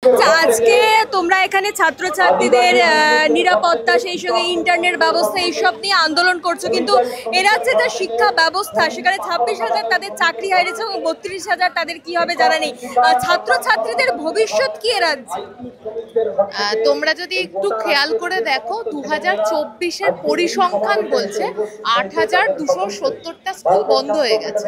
আচ্ছা, আজকে তোমরা এখানে ছাত্রছাত্রীদের নিরাপত্তা, সেই সঙ্গে ইন্টারনেট ব্যবস্থা এইসব নিয়ে আন্দোলন করছো, কিন্তু এ রাজ্যে যা শিক্ষা ব্যবস্থা সেখানে 26,000 তাদের চাকরি হারিয়েছে এবং 32,000 তাদের কি হবে জানা নেই। ছাত্রছাত্রীদের ভবিষ্যৎ কি এ রাজ্যে? তোমরা যদি একটু খেয়াল করে দেখো, 2024-এর পরিসংখ্যান বলছে 8,270টা স্কুল বন্ধ হয়ে গেছে।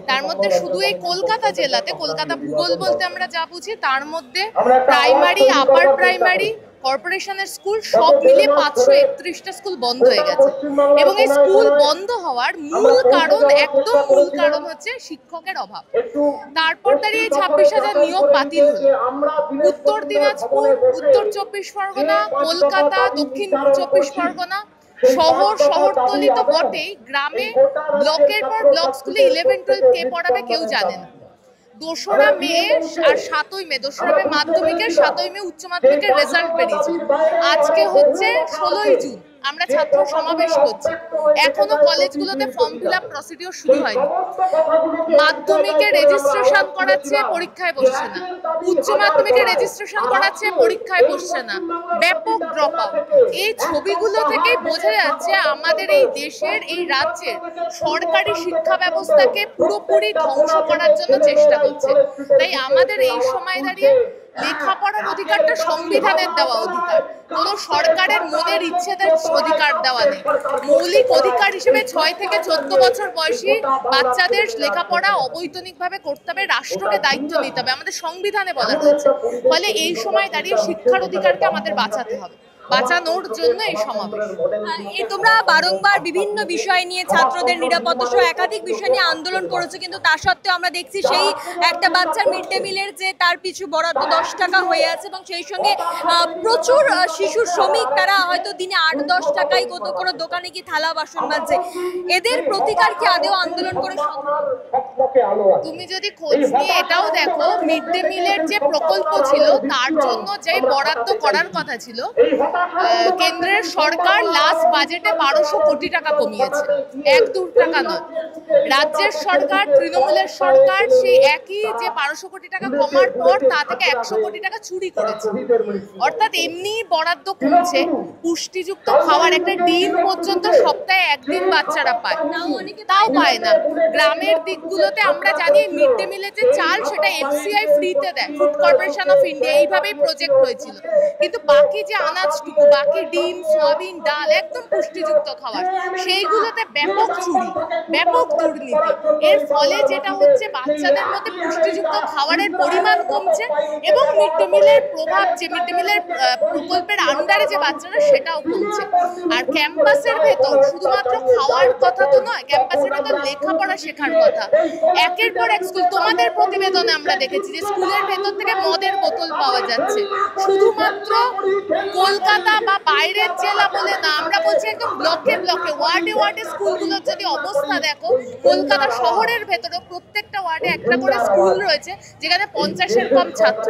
তার মধ্যে শুধু এই কলকাতা জেলাতে, কলকাতা ভূগোল বলতে আমরা যা বুঝি, তার মধ্যে প্রাইমারি, আপার প্রাইমারি, কর্পোরেশনের স্কুল সব মিলিয়ে 531টা স্কুল বন্ধ হয়ে গেছে। এবং এই স্কুল বন্ধ হওয়ার মূল কারণ, একদম মূল কারণ হচ্ছে শিক্ষকের অভাব। তারপর দাঁড়িয়ে 26,000 নিয়োগ বাতিল হলো। উত্তর দিনাজপুর, উত্তর 24 পরগনা, কলকাতা, দক্ষিণ 24 পরগনা, শহরতলি তো বটেই, গ্রামে ব্লকের পর ব্লক স্কুলে 11-12 কে পড়াবে কেউ জানে না। 2রা মে আর 7ই মে, 2রা মে মাধ্যমিকের, 7ই মে উচ্চ মাধ্যমিকের রেজাল্ট বেরিয়েছে। আজকে হচ্ছে 16ই জুন, আমরা ছাত্র সমাবেশ করছি। এখনো কলেজগুলোতে ফর্ম ফিল আপ প্রসিডিওর শুরু হয়নি। মাধ্যমিকে রেজিস্ট্রেশন করাচ্ছে, পরীক্ষায় বসছে না। উচ্চ মাধ্যমিকে রেজিস্ট্রেশন করাচ্ছে, পরীক্ষায় বসছে না। ব্যাপক ড্রপ আউট। এই ছবিগুলো থেকেই বোঝা যাচ্ছে আমাদের এই দেশের, এই রাজ্যের সরকারি শিক্ষা ব্যবস্থাকে পুরোপুরি ধ্বংস করার জন্য চেষ্টা করছে। তাই আমাদের এই সময় দাঁড়িয়ে লেখাপড়ার অধিকারটা সংবিধানের দেওয়া অধিকার, কোনো সরকারের মনের ইচ্ছেদের অধিকার দেওয়া নেই। মৌলিক অধিকার হিসেবে 6 থেকে 14 বছর বয়সী বাচ্চাদের লেখাপড়া অবৈতনিকভাবে করতে হবে, রাষ্ট্রকে দায়িত্ব নিতে হবে, আমাদের সংবিধানে বলা রয়েছে। ফলে এই সময় দাঁড়িয়ে শিক্ষার অধিকারকে আমাদের বাঁচাতে হবে, বাঁচানোর জন্য এই সমাবেশ। তোমরা বারংবার বিভিন্ন বিষয় নিয়ে, ছাত্রদের নিরাপত্তা সহ একাধিক বিষয় নিয়ে আন্দোলন করেছো, কিন্তু তা সত্ত্বেও আমরা দেখছি সেই একটা বাচ্চার মিড ডে মিলের যে তার পিছু বরাদ্দ 10 টাকা হয়ে আছে, এবং সেই সঙ্গে প্রচুর শিশু শ্রমিক, তারা হয়তো দিনে 8-10 টাকায় কোনো দোকানে কি থালা বাসন মাজছে। এদের প্রতিকার কি আদেও আন্দোলন করে? তুমি যদি খোঁজ নিয়ে এটাও দেখো, মিড ডে মিলের যে প্রকল্প ছিল তার জন্য যে বরাদ্দ করার কথা ছিল, কেন্দ্রের সরকার লাস্ট বাজেটে 1200 কোটি টাকা কমিয়েছে, 1-2 টাকা নয়। রাজ্যের সরকার, তৃণমূলের সরকার, সেই একই যে 1200 কোটি টাকা কমার পর তা থেকে 100 কোটি টাকা চুরি করেছে। অর্থাৎ এমনি বরাদ্দ কমছে, পুষ্টিযুক্ত খাওয়ার একটা ডিম পর্যন্ত সপ্তাহে একদিন বাচ্চারা পায়, তাও পায় না। গ্রামের দিকগুলোতে আমরা জানি মিড ডে মিলের যে চাল, সেটা এফসিআই ফ্রিতে দেয়, ফুড কর্পোরেশন অফ ইন্ডিয়া, এইভাবেই প্রজেক্ট হয়েছিল। কিন্তু বাকি যে আনাজটুকু, বাকি ডিম, সয়াবিন, ডাল, একদম পুষ্টিযুক্ত খাবার, সেইগুলোতে ব্যাপক চুরি, ব্যাপক দুর্নীতি। এর ফলে যেটা হচ্ছে, বাচ্চাদের মধ্যে পুষ্টিযুক্ত খাবারের পরিমাণ কমছে এবং মিড ডে মিলের প্রভাব, যে মিড ডে মিলের প্রকল্পের আন্ডারে যে বাচ্চারা, সেটাও কমছে। আর ক্যাম্পাসের ভেতর শুধুমাত্র খাওয়ার কথা তো নয়, ক্যাম্পাসের ভেতর লেখাপড়া শেখার কথা। একের পর এক স্কুল, তোমাদের প্রতিবেদনে আমরা দেখেছি যে স্কুলের ভেতর থেকে মদের বোতল পাওয়া যাচ্ছে। শুধুমাত্র কলকাতা বা বাইরের জেলা বলে না, আমরা বলছি একদম ব্লকে ব্লকে, ওয়ার্ডে ওয়ার্ডে স্কুলগুলোর যদি অবস্থা দেখো, কলকাতা শহরের ভেতরে প্রত্যেকটা ওয়ার্ডে একটা করে স্কুল রয়েছে যেখানে 50-এর কম ছাত্র।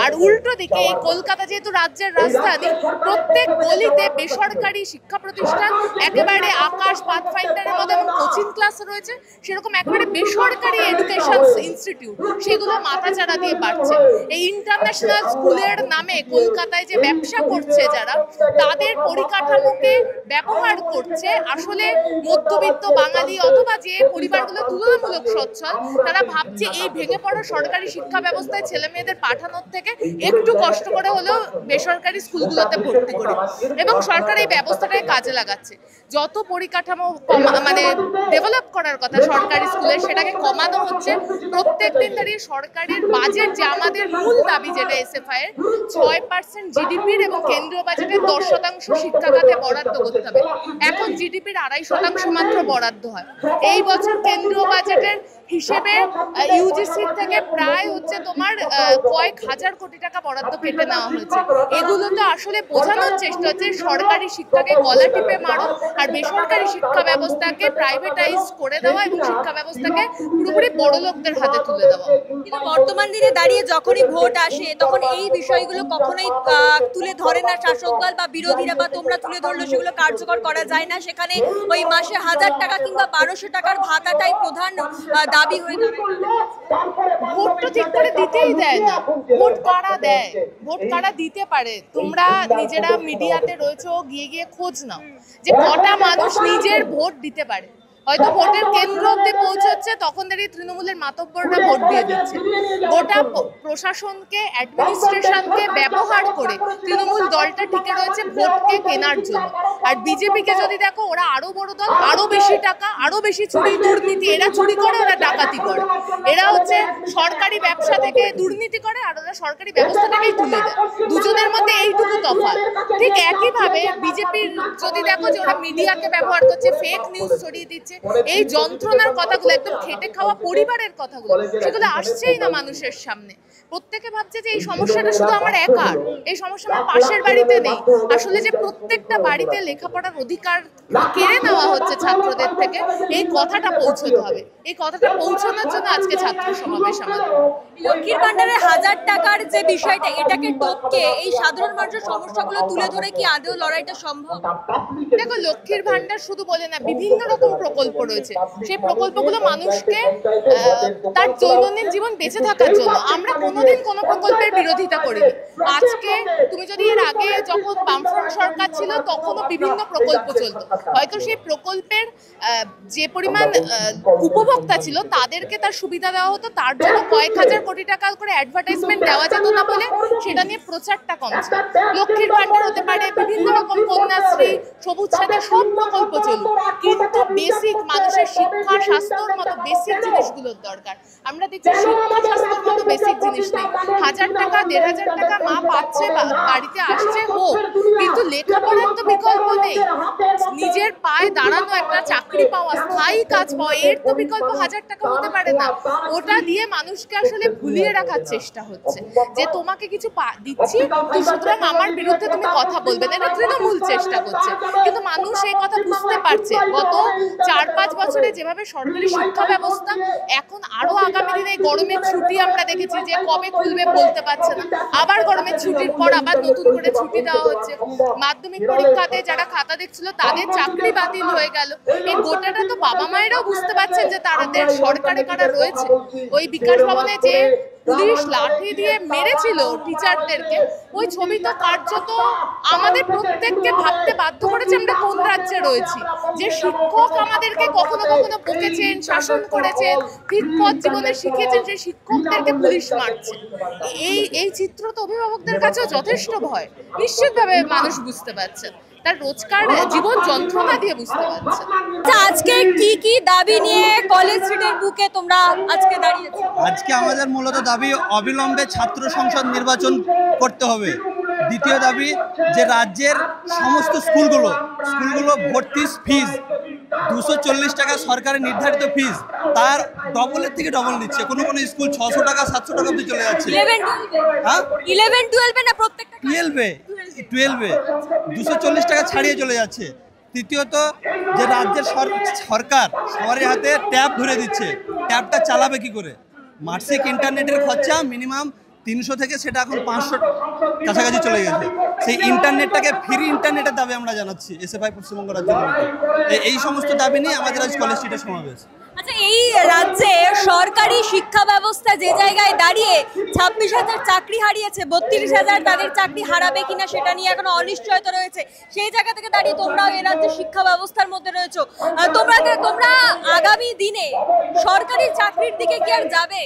আর উল্টো দিকে, এই কলকাতা যেহেতু রাজ্যের রাজধানী, প্রত্যেক গলিতে বেসরকারি শিক্ষা প্রতিষ্ঠান, একেবারে আকাশ, পাথফাইন্ডারের মতো এবং কোচিং ক্লাস রয়েছে, সেরকম একেবারে বেসরকারি এডুকেশন ইনস্টিটিউট, সেগুলো মাথাচাড়া দিয়ে বাড়ছে। এই ইন্টারন্যাশনাল স্কুলের নামে কলকাতায় যে ব্যবসা করছে যারা, তাদের পরিকাঠামোকে ব্যবহার করছে আসলে মধ্যবিত্ত বাঙালি অথবা যে পরিবারগুলো তুলনামূলক সচ্ছল, তারা ভাবছে এই ভেঙে পড়া সরকারি শিক্ষা ব্যবস্থায় ছেলে মেয়েদের পাঠানোর থেকে একটু কষ্ট করে হলেও বেসরকারি স্কুলগুলোতে ভর্তি করে, এবং সরকার এই ব্যবস্থাটাকে কাজে লাগাচ্ছে। যত পরিকাঠামো মানে ডেভেলপ করার কথা সরকারি স্কুলে, সেটাকে কমানো হচ্ছে। প্রত্যেকদিন দাঁড়িয়ে সরকারের বাজেট, যে আমাদের মূল দাবি, যেটা এসএফআই এর 6% জিডিপির এবং কেন্দ্রীয় বাজেটের 10% শিক্ষা খাতে বরাদ্দ করতে হবে। এখন জিডিপির 2.5% মাত্র বরাদ্দ হয়। এই বছর কেন্দ্রীয় বাজেটের হিসেবে ইউজিসির থেকে প্রায় হচ্ছে তোমার কয়েক হাজার কোটি টাকা বরাদ্দ কেটে নেওয়া হয়েছে। এগুলো তো আসলে বোঝানোর চেষ্টা হচ্ছে সরকারি শিক্ষাকে গলা টিপে মারো আর বেসরকারি শিক্ষা ব্যবস্থাকে প্রাইভেটাইজ করে দেওয়া এবং শিক্ষা ব্যবস্থাকে পুরোপুরি বড় লোকদের হাতে তুলে দেওয়া। কিন্তু বর্তমান দিনে দাঁড়িয়ে যখনই ভোট আসে তখন এই বিষয়গুলো কখনোই তুলে ধরে না শাসক দল বা বিরোধীরা, বা তোমরা তুলে ধরলেও সেগুলো কার্যকর করা যায় না। সেখানে ওই মাসে 1000 টাকা কিংবা 1200 টাকার ভাতাটাই প্রধান দাবি হয়ে দাঁড়ায়। ভোট তো ঠিক করে দিতেই দেয় না। ভোট কারা দেয়, ভোট কারা দিতে পারে? তোমরা নিজেরা মিডিয়াতে রয়েছো, গিয়ে গিয়ে খোঁজ নাও যে কটা মানুষ নিজের ভোট দিতে পারে। হয়তো ভোটের কেন্দ্র অব্দি পৌঁছচ্ছে, তখন দাঁড়িয়ে তৃণমূলের মাতব্বররা ভোট দিয়ে দিচ্ছে। গোটা প্রশাসনকে, অ্যাডমিনিস্ট্রেশনকে ব্যবহার করে তৃণমূল দলটা টিকে রয়েছে ভোটকে কেনার জন্য। আর বিজেপিকে যদি দেখো, ওরা আরো বড় দল, আরো বেশি টাকা, আরো বেশি চুরি দুর্নীতি। এরা চুরি করে, ওরা ডাকাতি করে। এরা হচ্ছে সরকারি ব্যবসা থেকে দুর্নীতি করে, আর ওরা সরকারি ব্যবস্থাটাকেই তুলে দেয়। দুজনের মধ্যে এইটুকু তফাৎ। ঠিক একইভাবে বিজেপির যদি দেখো যে ওরা মিডিয়াকে ব্যবহার করছে, ফেক নিউজ ছড়িয়ে দিচ্ছে, এই যন্ত্রণার কথাগুলো, একদম খেটে খাওয়া পরিবারের কথাগুলো, সেগুলো আসছেই না মানুষের সামনে। প্রত্যেকে ভাবছে যে এই সমস্যাটা শুধু আমার একার, এই সমস্যা আমার পাশের বাড়িতে নেই। আসলে যে প্রত্যেকটা বাড়িতে লেখাপড়ার অধিকার কেড়ে নেওয়া হচ্ছে ছাত্রদের থেকে, এই কথাটা পৌঁছতে হবে। এই কথাটা পৌঁছানোর জন্য আজকে ছাত্র সমাবেশ আমাদের। লক্ষ্মীর ভান্ডারের 1000 টাকার যে বিষয়টা, এটাকে টপকে এই সাধারণ মানুষের সমস্যাগুলো তুলে ধরে কি আদৌ লড়াইটা সম্ভব? দেখো, লক্ষ্মীর ভান্ডার শুধু বলে না, বিভিন্ন রকম প্রকল্প রয়েছে। সেই প্রকল্পগুলো মানুষকে তার দৈনন্দিন জীবন বেঁচে থাকার জন্য। আমরা কোনোদিন কোনো প্রকল্পের বিরোধিতা করিনি। আজকে তুমি যদি এর আগে যখন বামফ্রন্ট সরকার ছিল, তখনও বিভিন্ন প্রকল্প চলতো। হয়তো সেই প্রকল্পের যে পরিমাণ উপভোক্তা ছিল তাদেরকে তার সুবিধা দেওয়া হতো, তার জন্য কয়েক হাজার কোটি টাকা করে অ্যাডভার্টাইজমেন্ট দেওয়া যেত না বলে সেটা নিয়ে প্রচারটা কম ছিল। লক্ষ্মীর ভান্ডার হতে পারে, বিভিন্ন রকম কন্যাশ্রী, সবুজ সাথী, সব প্রকল্প চলুক, কিন্তু বেসিক মানুষের শিক্ষা, স্বাস্থ্যর মতো বেসিক জিনিসগুলোর দরকার। আমরা দেখছি শিক্ষা, স্বাস্থ্যর মতো বেসিক জিনিস নেই। 1000 টাকা, 1500 টাকা মা পাচ্ছে, বাড়িতে আসছে, হোক, কিন্তু লেখাপড়ার তো বিকল্প নেই। নিজের পায়ে দাঁড়ানো, একটা চাকরি পাওয়া, স্থায়ী কাজ পাওয়া, এর তো বিকল্প 1000 টাকা হতে পারে না। ওটা দিয়ে মানুষকে আসলে ভুলিয়ে রাখার চেষ্টা হচ্ছে যে তোমাকে কিছু দিচ্ছি, তো সুতরাং আমার বিরুদ্ধে তুমি কথা বলবে না। এটা তৃণমূল চেষ্টা করছে, কিন্তু মানুষ এই কথা বুঝতে পারছে। গত 4-5 বছরে যেভাবে সরকারি শিক্ষা ব্যবস্থা, এখন আরো আগামী দিনে গরমের ছুটি আমরা দেখেছি যে কবে খুলবে বলতে পারছে না। আবার গরমের ছুটির পর আবার নতুন করে ছুটি দেওয়া হচ্ছে। মাধ্যমিক পরীক্ষাতে যারা খাতা দেখছিল তাদের চাকরি বাতিল হয়ে গেল। এই গোটাটা তো বাবা মায়েরাও বুঝতে পারছেন যে তাদের সরকারে কারা রয়েছে। ওই বিকাশ ভবনে যে পুলিশ লাঠি দিয়ে মেরেছিল টিচারদেরকে, ওই ছবি তো কার্যত আমাদের প্রত্যেককে ভাবতে বাধ্য করেছে আমরা কোন রাজ্যে রয়েছি। যে শিক্ষক আমাদেরকে কখনো কখনো বকেছেন, শাসন করেছেন, ঠিকপথ জীবনে শিখিয়েছেন, সেই শিক্ষকদেরকে পুলিশ মারছে। এই চিত্র তো অভিভাবকদের কাছেও যথেষ্ট ভয়। নিশ্চিতভাবে মানুষ বুঝতে পারছেন, তার রোজকার জীবন যন্ত্রণা দিয়ে বুঝতে পারছে। আজকে কি কি দাবি নিয়ে কলেজ স্ট্রিটের বুকে তোমরা আজকে দাঁড়িয়েছো? আজকে আমাদের মূলত দাবি, অবিলম্বে ছাত্র সংসদ নির্বাচন করতে হবে। দ্বিতীয় দাবি, যে রাজ্যের সমস্ত স্কুলগুলো ভর্তির ফিজ 240 টাকা সরকারের নির্ধারিত ফিজ, তার ডবলের থেকে ডবল নিচ্ছে। কোনো কোনো স্কুল 600 টাকা 700 টাকা অবধি চলে যাচ্ছে। 11-12 না প্রত্যেকটা 12-এ 240 টাকা ছাড়িয়ে চলে যাচ্ছে। তৃতীয়ত, যে রাজ্যের সরকার সবার হাতে ট্যাব ধরে দিচ্ছে, ট্যাবটা চালাবে কি করে? মাসিক ইন্টারনেটের খরচা মিনিমাম 300 থেকে সেটা এখন 500 কাছাকাছি চলে গেছে। সেই ইন্টারনেটটাকে ফ্রি ইন্টারনেটের দাবি আমরা জানাচ্ছি এসএফআই পশ্চিমবঙ্গ রাজ্য কমিটি। এই সমস্ত দাবি নিয়ে আমাদের আজ কলেজ স্ট্রিটে সমাবেশ। আচ্ছা, এই রাজ্যে সরকারি শিক্ষা ব্যবস্থা যে জায়গায় দাঁড়িয়ে 26,000 চাকরি হারিয়েছে, 32,000 তাদের চাকরি হারাবে কিনা সেটা নিয়ে এখনো অনিশ্চয়তা রয়েছে। সেই জায়গা থেকে দাঁড়িয়ে তোমরাও এই রাজ্যের শিক্ষা ব্যবস্থার মধ্যে রয়েছো। তোমরা আগামী দিনে সরকারি চাকরির দিকে কি আর যাবে?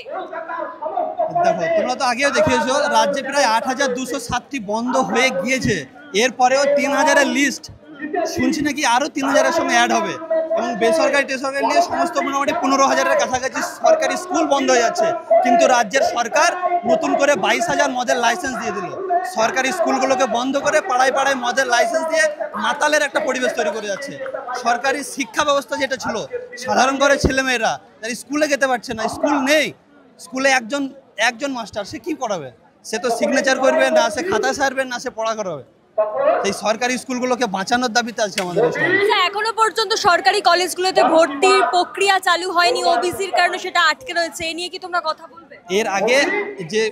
দেখো, তোমরা তো আগেও দেখিয়েছো, রাজ্যে প্রায় 8,207টি বন্ধ হয়ে গিয়েছে। এরপরেও 3,000-এর লিস্ট শুনছি নাকি আরও 3,000-এর সঙ্গে অ্যাড হবে, এবং বেসরকারি টেসরকারি নিয়ে সমস্ত মোটামুটি 15,000-এর কাছাকাছি সরকারি স্কুল বন্ধ হয়ে যাচ্ছে। কিন্তু রাজ্যের সরকার নতুন করে 22,000 মদের লাইসেন্স দিয়ে দিল। সরকারি স্কুলগুলোকে বন্ধ করে পাড়ায় পাড়ায় মদের লাইসেন্স দিয়ে মাতালের একটা পরিবেশ তৈরি করে যাচ্ছে। সরকারি শিক্ষা ব্যবস্থা যেটা ছিল, সাধারণ ঘরের ছেলেমেয়েরা যারা স্কুলে যেতে পারছে না, স্কুল নেই, স্কুলে একজন মাস্টার, সে কি পড়াবে? সে তো সিগনেচার করবে না, সে খাতা সারবে না, সে পড়া করাবে। সেই সরকারি স্কুলগুলোকে বাঁচানোর দাবিতে আজকে আমাদের এই সমাবেশ। আচ্ছা, এখনো পর্যন্ত সরকারি কলেজগুলোতে ভর্তির প্রক্রিয়া চালু হয়নি, ওবিসির কারণে সেটা আটকে রয়েছে, এ নিয়ে কি তোমরা কথা বলবে? এর আগে যে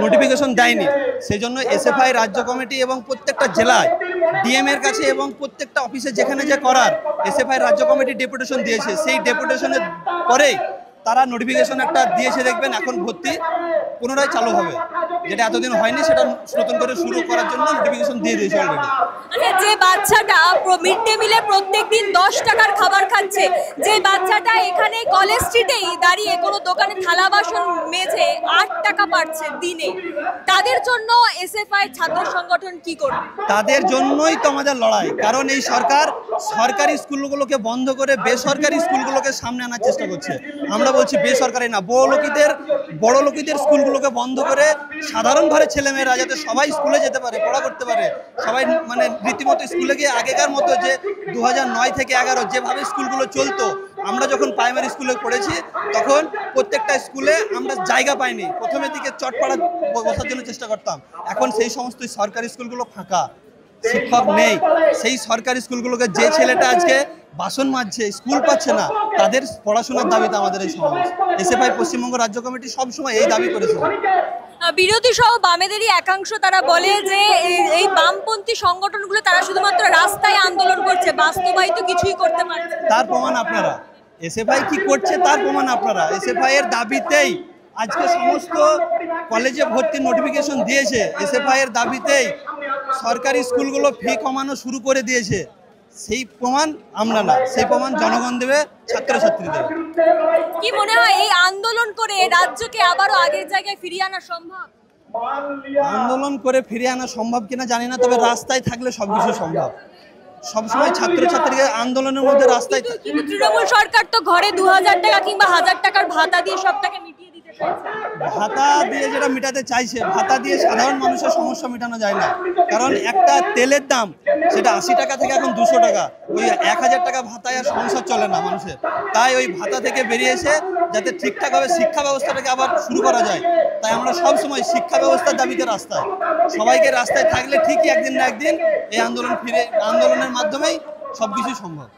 নোটিফিকেশন দেয়নি সেই জন্য এসএফআই রাজ্য কমিটি এবং প্রত্যেকটা জেলায় ডিএম এর কাছে এবং প্রত্যেকটা অফিসে যেখানে যে করার এসএফআই রাজ্য কমিটি ডেপুটেশন দিয়েছে, সেই ডেপুটেশনের পরেই তারা নোটিফিকেশন একটা দিয়েছে, দেখবেন এখন ভর্তি পুনরায় চালু হবে, যেটা এতদিন হয়নি সেটা নতুন করে শুরু করার জন্য নোটিফিকেশন দিয়ে দিয়েছে অলরেডি। আচ্ছা, যে বাচ্চাটা মিড ডে মিলে প্রত্যেকদিন 10 টাকার খাবার খাচ্ছে, যে বাচ্চাটা এখানে কলেজ স্ট্রিটেই দাঁড়িয়ে কোনো দোকানে থালা বাসন মেজে 8 টাকা পাচ্ছে দিনে, তাদের জন্য এসএফআই ছাত্র সংগঠন কি করবে? তাদের জন্যই তো আমাদের লড়াই, কারণ এই সরকার সরকারি স্কুলগুলোকে বন্ধ করে বেসরকারি স্কুলগুলোকে সামনে আনার চেষ্টা করছে। আমরা বলছি বেসরকারি না, বড় লোকিদের স্কুলগুলোকে বন্ধ করে সাধারণ ঘরের ছেলেমেয়েরা যাতে সবাই স্কুলে যেতে পারে, পড়া করতে পারে, সবাই মানে রীতিমতো স্কুলে গিয়ে আগেকার মতো যে 2009 থেকে 11 যেভাবে স্কুলগুলো চলতো, আমরা যখন প্রাইমারি স্কুলে পড়েছি তখন প্রত্যেকটা স্কুলে আমরা জায়গা পাইনি, প্রথমের দিকে চটপাড়া বসার জন্য চেষ্টা করতাম। এখন সেই সমস্ত সরকারি স্কুলগুলো ফাঁকা, শিক্ষক নেই। সেই সরকারি স্কুলগুলোকে যে ছেলেটা আজকে বাসন মাজছে, স্কুল পাচ্ছে না, তাদের পড়াশোনার দাবিতে আমাদের এই সমাবেশ। এসএফআই পশ্চিমবঙ্গ রাজ্য কমিটি সবসময় এই দাবি করেছে। বিরোধী সহ বামেদেরই একাংশ তারা বলে যে এই বামপন্থী সংগঠনগুলো তারা শুধুমাত্র রাস্তায় আন্দোলন করছে, বাস্তবায়িত কিছুই করতে পারছে না। তার প্রমাণ আপনারা, এসএফআই কি করছে তার প্রমাণ আপনারা। এসএফআই এর দাবিতেই আজকে সমস্ত কলেজে ভর্তির নোটিফিকেশন দিয়েছে, এসএফআই এর দাবিতেই সরকারি স্কুলগুলো ফি কমানো শুরু করে দিয়েছে। সেই প্রমাণ আমরা না, সেই প্রমাণ জনগণ দেবে, ছাত্রছাত্রী দেবে। কি মনে হয় এই আন্দোলন করে রাজ্যকে আবারও আগের জায়গায় ফিরিয়ে আনা সম্ভব? আন্দোলন করে ফিরিয়ে আনা সম্ভব কিনা জানি না, তবে রাস্তায় থাকলে সবকিছু সম্ভব। সবসময় ছাত্রছাত্রীদের আন্দোলনের মধ্যে রাস্তায় কিন্তু তৃণমূল সরকার তো ঘরে 2000 টাকা কিংবা 1000 টাকার ভাতা দিয়ে সবটাকে মিটিয়ে দিতে চাইছে। ভাতা দিয়ে যেটা মেটাতে চাইছে, ভাতা দিয়ে সাধারণ মানুষের সমস্যা মেটানো যায় না। কারণ একটা তেলের দাম সেটা 80 টাকা থেকে এখন 200 টাকা, ওই 1000 টাকা ভাতায় আর সংসার চলে না মানুষের। তাই ওই ভাতা থেকে বেরিয়ে এসে যাতে ঠিকঠাকভাবে শিক্ষা ব্যবস্থাটাকে আবার শুরু করা যায়, তাই আমরা সবসময় শিক্ষা ব্যবস্থার দাবিতে রাস্তায়, সবাইকে রাস্তায় থাকলে ঠিকই একদিন না একদিন এই আন্দোলনের মাধ্যমেই সবকিছু সম্ভব।